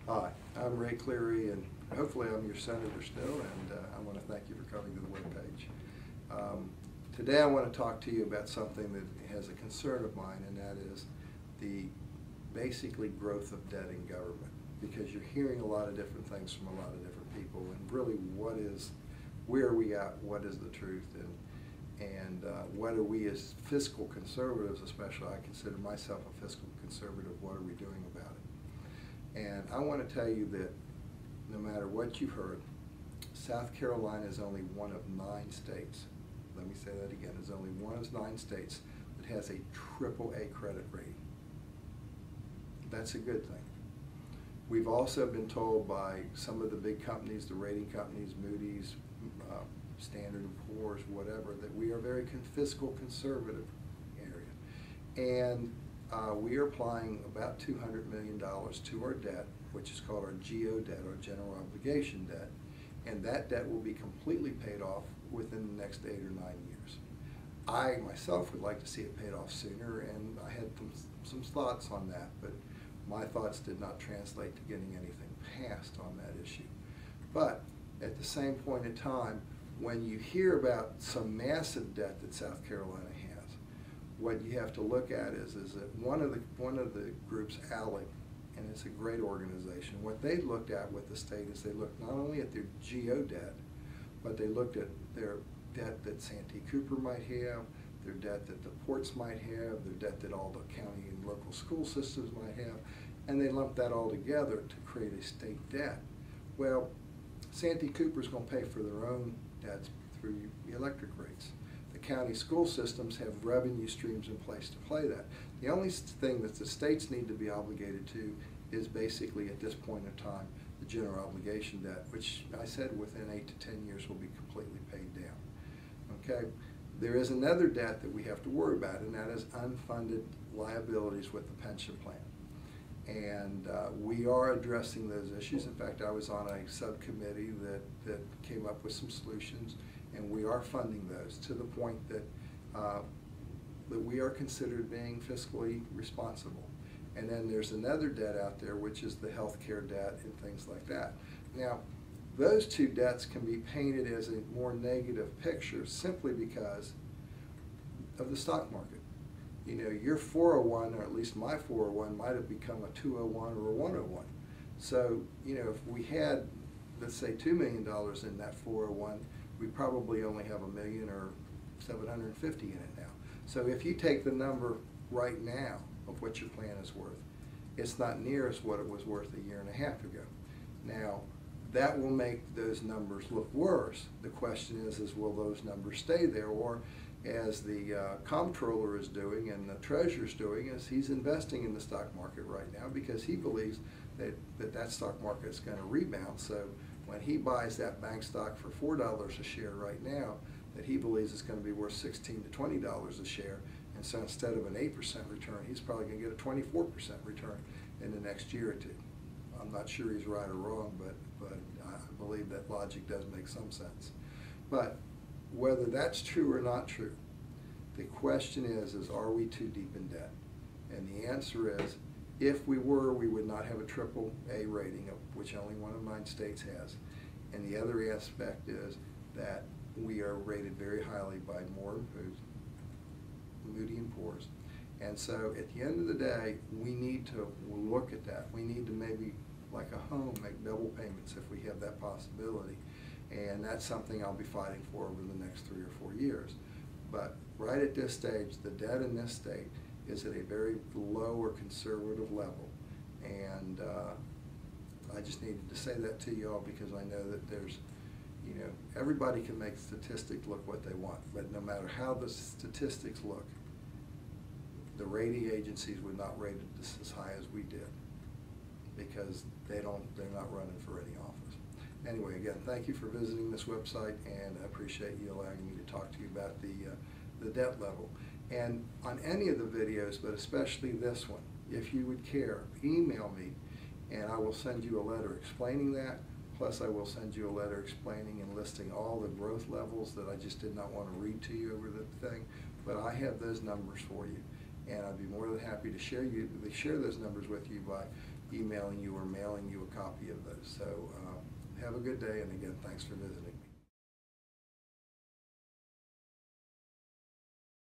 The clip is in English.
Hi, I'm Ray Cleary, and hopefully I'm your senator still, and I want to thank you for coming to the webpage. Today I want to talk to you about something that has a concern of mine, and that is the basically growth of debt in government, because you're hearing a lot of different things from a lot of different people, and really where are we at, what is the truth, and what are we as fiscal conservatives, especially I consider myself a fiscal conservative, what are we doing about it? And I want to tell you that no matter what you've heard, South Carolina is only one of 9 states. Let me say that again. It's only one of 9 states that has a AAA credit rating. That's a good thing. We've also been told by some of the big companies, the rating companies, Moody's, Standard & Poor's, whatever, that we are very fiscal conservative area. And we are applying about $200 million to our debt, which is called our GO debt, or general obligation debt, and that debt will be completely paid off within the next 8 or 9 years. I myself would like to see it paid off sooner, and I had some thoughts on that, but my thoughts did not translate to getting anything passed on that issue. But at the same point in time, when you hear about some massive debt that South Carolina has, what you have to look at is that one of the groups, ALEC, and it's a great organization, what they looked at with the state is they looked not only at their GO debt, but they looked at their debt that Santee Cooper might have, their debt that the ports might have, their debt that all the county and local school systems might have, and they lumped that all together to create a state debt. Well, Santee Cooper's going to pay for their own debts through the electric rates. The county school systems have revenue streams in place to play that. The only thing that the states need to be obligated to is basically, at this point in time, the general obligation debt, which I said within 8 to 10 years will be completely paid down. Okay? There is another debt that we have to worry about, and that is unfunded liabilities with the pension plan. And we are addressing those issues. In fact, I was on a subcommittee that came up with some solutions, and we are funding those to the point that that we are considered being fiscally responsible. And then there's another debt out there, which is the health care debt and things like that. Now, those two debts can be painted as a more negative picture simply because of the stock market. You know, your 401, or at least my 401, might have become a 201 or a 101. So, you know, if we had, let's say, $2 million in that 401, we probably only have $1 million or $750 in it now. So if you take the number right now of what your plan is worth, it's not near as what it was worth a year and a half ago. Now, that will make those numbers look worse. The question is will those numbers stay there, or as the comptroller is doing and the treasurer's doing, is he's investing in the stock market right now because he believes that stock market is going to rebound. So when he buys that bank stock for $4 a share right now, that he believes it's going to be worth $16 to $20 a share, and so instead of an 8% return, he's probably going to get a 24% return in the next year or two. I'm not sure he's right or wrong, but I believe that logic does make some sense. But whether that's true or not true, the question is are we too deep in debt? And the answer is, if we were, we would not have a AAA rating, which only one of 9 states has. And the other aspect is that we are rated very highly by Moody and Poor's. And so at the end of the day, we need to look at that. We need to maybe, like a home, make double payments if we have that possibility. And that's something I'll be fighting for over the next 3 or 4 years. But right at this stage, the debt in this state is at a very low or conservative level. And I just needed to say that to you all because I know that there's, you know, everybody can make statistics look what they want, but no matter how the statistics look, the rating agencies would not rate it as high as we did because they're not running for any office. Anyway, again, thank you for visiting this website, and I appreciate you allowing me to talk to you about the debt level. And on any of the videos, but especially this one, if you would care, email me, and I will send you a letter explaining that. Plus, I will send you a letter explaining and listing all the growth levels that I just did not want to read to you over the thing. But I have those numbers for you, and I'd be more than happy to share those numbers with you by emailing you or mailing you a copy of those. So have a good day, and again, thanks for visiting.